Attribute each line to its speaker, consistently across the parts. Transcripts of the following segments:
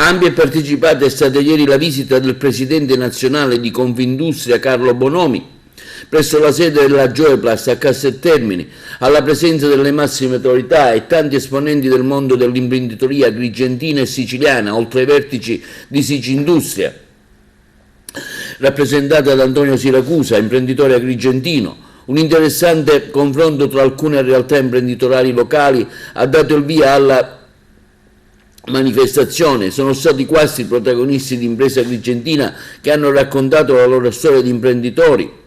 Speaker 1: Ampia e partecipata è stata ieri la visita del presidente nazionale di Confindustria Carlo Bonomi presso la sede della Geoplast a Casteltermini, alla presenza delle massime autorità e tanti esponenti del mondo dell'imprenditoria agrigentina e siciliana, oltre ai vertici di Sicindustria, rappresentata da Antonio Siracusa, imprenditore agrigentino. Un interessante confronto tra alcune realtà imprenditoriali locali ha dato il via alla manifestazione. Sono stati quasi i protagonisti di Impresa Agrigentina che hanno raccontato la loro storia di imprenditori.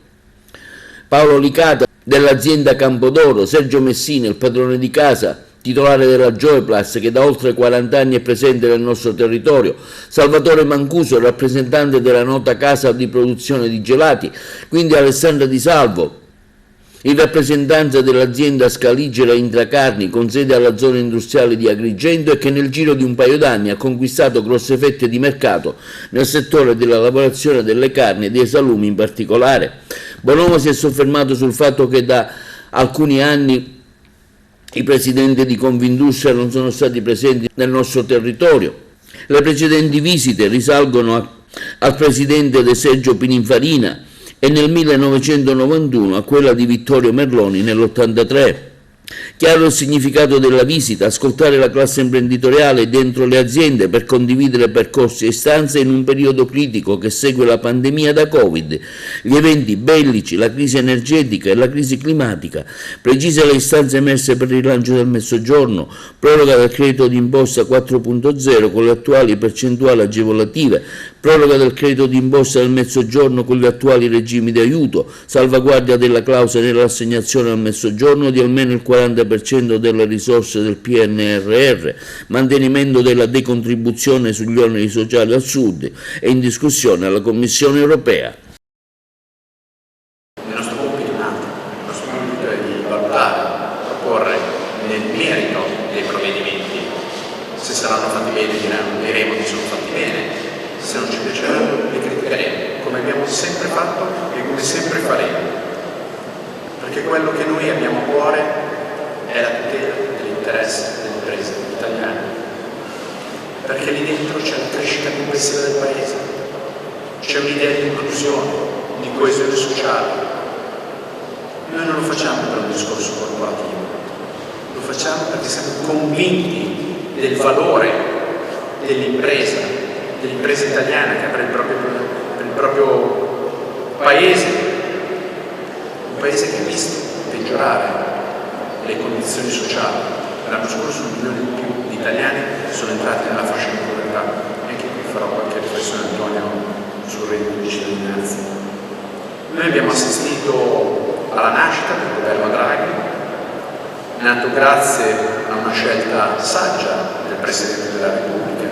Speaker 1: Paolo Licata dell'azienda Campodoro, Sergio Messina, il padrone di casa, titolare della Geoplast che da oltre 40 anni è presente nel nostro territorio, Salvatore Mancuso, rappresentante della nota casa di produzione di gelati, quindi Alessandra Di Salvo, in rappresentanza dell'azienda Scaligera Intracarni con sede alla zona industriale di Agrigento e che nel giro di un paio d'anni ha conquistato grosse fette di mercato nel settore della lavorazione delle carni e dei salumi in particolare. Bonomo si è soffermato sul fatto che da alcuni anni i presidenti di Confindustria non sono stati presenti nel nostro territorio. Le precedenti visite risalgono al presidente De Sergio Pininfarina e nel 1991 a quella di Vittorio Merloni nell'83. Chiaro il significato della visita: ascoltare la classe imprenditoriale dentro le aziende per condividere percorsi e istanze in un periodo critico che segue la pandemia da Covid, gli eventi bellici, la crisi energetica e la crisi climatica. Precisa le istanze emerse per il rilancio del Mezzogiorno, proroga del credito d'imposta 4.0 con le attuali percentuali agevolative, proroga del credito d'imposta del Mezzogiorno con gli attuali regimi di aiuto, salvaguardia della clausola nell'assegnazione al Mezzogiorno di almeno il 40% delle risorse del PNRR, mantenimento della decontribuzione sugli oneri sociali al Sud e in discussione alla Commissione europea.
Speaker 2: Il nostro compito è un altro, il nostro compito è di valutare, proporre nel merito dei provvedimenti. Se saranno fatti bene diremo che sono fatti bene, se non ci piaceranno li criticheremo, come abbiamo sempre fatto e come sempre faremo. Perché quello che noi abbiamo a cuore è la tutela dell'interesse delle imprese italiane, perché lì dentro c'è la crescita complessiva del Paese, c'è un'idea di inclusione, di coesione sociale. Noi non lo facciamo per un discorso corporativo, lo facciamo perché siamo convinti del valore dell'impresa italiana che per il proprio paese, un paese che ha visto peggiorare le condizioni sociali. L'anno scorso 1 milione di più di italiani sono entrati nella fascia di povertà. Anche qui farò qualche riflessione, Antonio, sul reddito di cittadinanza. Noi abbiamo assistito alla nascita del governo Draghi, nato grazie a una scelta saggia del Presidente della Repubblica,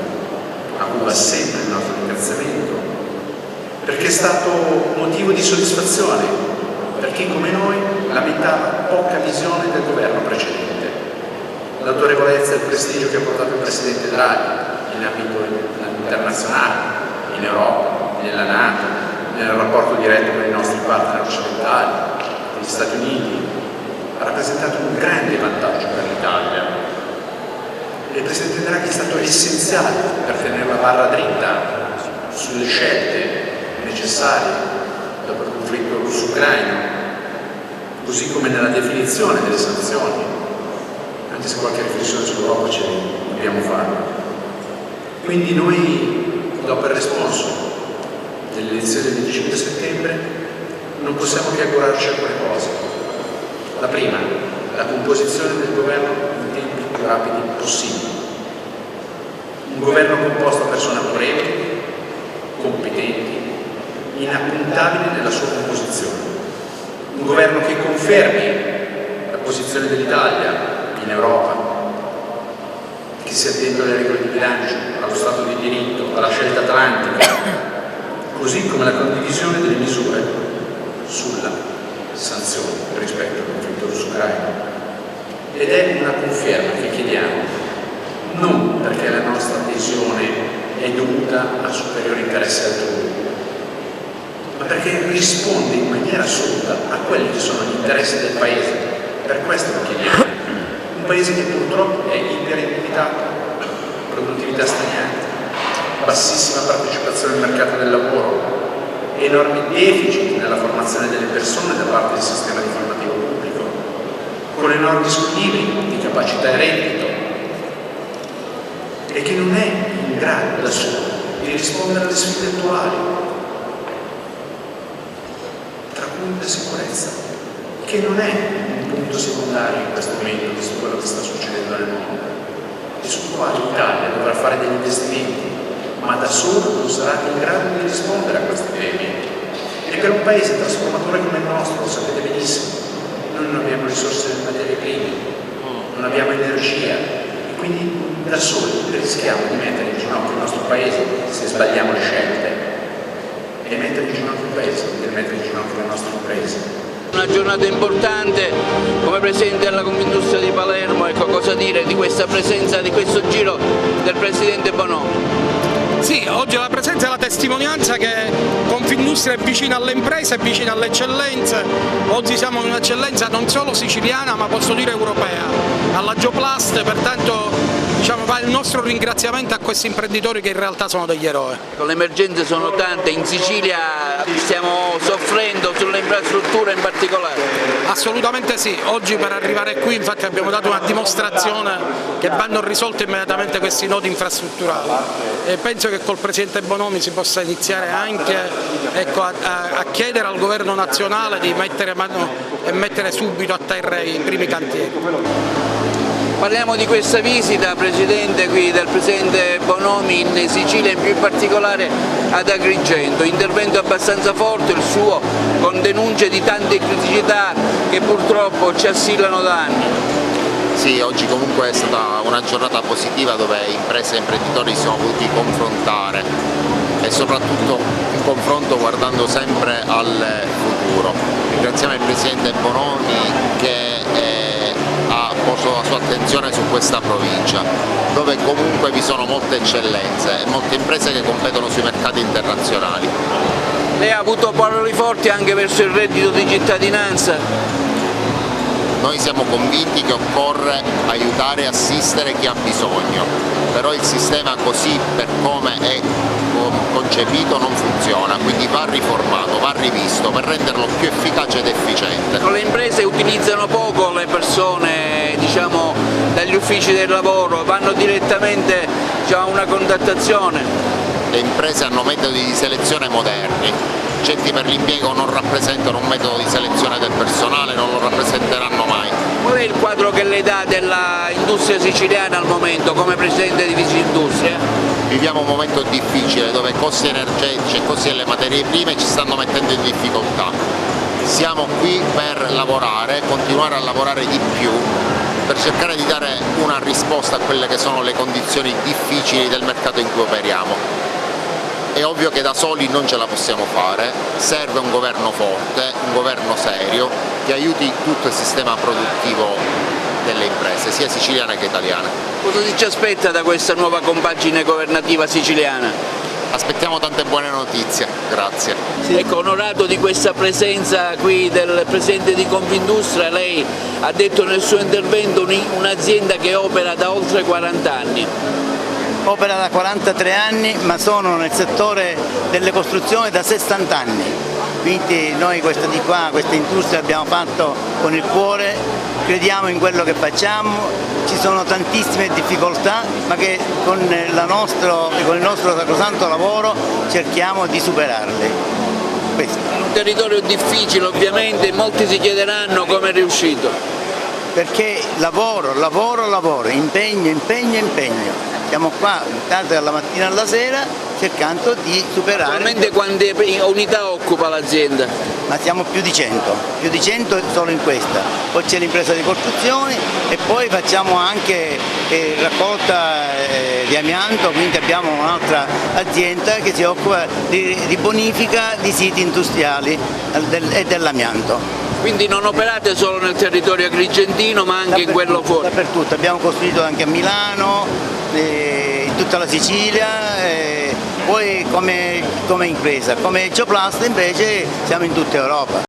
Speaker 2: a cui va sempre il nostro ringraziamento, perché è stato motivo di soddisfazione per chi come noi lamentava poca visione del governo precedente. L'autorevolezza e il prestigio che ha portato il Presidente Draghi in ambito internazionale, in Europa, nella NATO, nel rapporto diretto con i nostri partner occidentali, con gli Stati Uniti, ha rappresentato un grande vantaggio per l'Italia. Il Presidente Draghi è stato essenziale per tenere la barra dritta sulle scelte necessarie dopo il conflitto russo-ucraino, così come nella definizione delle sanzioni, anche se qualche riflessione sull'Europa ce la dobbiamo fare. Quindi noi, dopo il responso delle elezioni del 25 settembre, non possiamo che augurarci alcune cose. La prima, la composizione del governo in tempi più rapidi possibili. Un governo composto da persone autorevoli, competenti, inappuntabili nella sua composizione. Un governo che confermi la posizione dell'Italia in Europa, che sia attento alle regole di bilancio, allo Stato di diritto, alla scelta atlantica, così come la condivisione delle misure sulla sanzione rispetto al conflitto russo-ucraino. Ed è una conferma che chiediamo, non perché la nostra adesione è dovuta a superiori interessi altrui, ma perché risponde in maniera assoluta a quelli che sono gli interessi del Paese. Per questo lo chiediamo. Un Paese che purtroppo è iperindebitato, produttività stagnante, bassissima partecipazione al mercato del lavoro, enormi deficit nella formazione delle persone da parte del sistema informativo pubblico, con enormi squilibri di capacità e reddito, e che non è in grado da solo di rispondere alle sfide attuali, tra cui la sicurezza, che non è un punto secondario in questo momento, visto quello che sta succedendo nel mondo, e sul quale l'Italia dovrà fare degli investimenti, ma da solo non sarà in grado di rispondere a questi temi. E per un paese trasformatore come il nostro, lo sapete benissimo, noi non abbiamo risorse delle materie prime, non abbiamo energia, e quindi da soli rischiamo di mettere in ginocchio il nostro paese se sbagliamo le scelte, e mettere in ginocchio il paese per mettere in ginocchio le nostre imprese.
Speaker 1: Una giornata importante, come Presidente della Confindustria di Palermo, ecco, cosa dire di questa presenza, di questo giro del Presidente Bonomi?
Speaker 3: Sì, oggi la presenza è la testimonianza che Confindustria è vicina alle imprese, è vicina alle eccellenze. Oggi siamo in un'eccellenza non solo siciliana ma posso dire europea, alla Geoplast, pertanto va il nostro ringraziamento a questi imprenditori che in realtà sono degli eroi.
Speaker 1: Le emergenze sono tante, in Sicilia stiamo soffrendo sulle infrastrutture in particolare.
Speaker 3: Assolutamente sì, oggi per arrivare qui infatti abbiamo dato una dimostrazione che vanno risolti immediatamente questi nodi infrastrutturali, e penso che col Presidente Bonomi si possa iniziare anche a chiedere al Governo nazionale di mettere mano e mettere subito a terra i primi cantieri.
Speaker 1: Parliamo di questa visita, Presidente, qui del Presidente Bonomi in Sicilia, in più in particolare ad Agrigento, intervento abbastanza forte il suo, con denunce di tante criticità che purtroppo ci assillano da anni.
Speaker 4: Sì, oggi comunque è stata una giornata positiva dove imprese e imprenditori si sono potuti confrontare, e soprattutto un confronto guardando sempre al futuro. Ringraziamo il Presidente Bonomi che ha posto la sua attenzione su questa provincia, dove comunque vi sono molte eccellenze e molte imprese che competono sui mercati internazionali.
Speaker 1: Lei ha avuto parole forti anche verso il reddito di cittadinanza?
Speaker 4: Noi siamo convinti che occorre aiutare e assistere chi ha bisogno, però il sistema così per come è concepito non funziona, quindi va riformato, va rivisto per renderlo più efficace ed efficiente.
Speaker 1: Le imprese utilizzano poco le persone dagli uffici del lavoro, vanno direttamente a una contattazione.
Speaker 4: Le imprese hanno metodi di selezione moderni, centri per l'impiego non rappresentano un metodo di selezione del personale, non lo rappresenteranno mai.
Speaker 1: Qual è il quadro che lei dà dell'industria siciliana al momento come Presidente di Visindustria?
Speaker 4: Viviamo un momento difficile dove costi energetici e costi delle materie prime ci stanno mettendo in difficoltà. Siamo qui per lavorare, continuare a lavorare di più, per cercare di dare una risposta a quelle che sono le condizioni difficili del mercato in cui operiamo. È ovvio che da soli non ce la possiamo fare, serve un governo forte, un governo serio, che aiuti tutto il sistema produttivo delle imprese, sia siciliane che italiane.
Speaker 1: Cosa ci aspetta da questa nuova compagine governativa siciliana?
Speaker 4: Aspettiamo tante buone notizie, grazie.
Speaker 1: Ecco, onorato di questa presenza qui del Presidente di Confindustria, lei ha detto nel suo intervento un'azienda che opera da oltre 40 anni.
Speaker 5: Opera da 43 anni, ma sono nel settore delle costruzioni da 60 anni. Quindi noi questa industria l'abbiamo fatto con il cuore, crediamo in quello che facciamo, ci sono tantissime difficoltà, ma che con il nostro sacrosanto lavoro cerchiamo di superarle. Questo.
Speaker 1: Un territorio difficile ovviamente, molti si chiederanno come è riuscito.
Speaker 5: Perché lavoro, impegno. Siamo qua dalla mattina alla sera cercando di superare.
Speaker 1: Attualmente quante unità occupa l'azienda?
Speaker 5: Ma siamo più di 100 solo in questa. Poi c'è l'impresa di costruzioni e poi facciamo anche raccolta di amianto, quindi abbiamo un'altra azienda che si occupa di bonifica di siti industriali e dell'amianto.
Speaker 1: Quindi non operate solo nel territorio agrigentino ma anche in quello fuori?
Speaker 5: Dappertutto, abbiamo costruito anche a Milano, in tutta la Sicilia, poi come impresa, come Geoplast invece siamo in tutta Europa.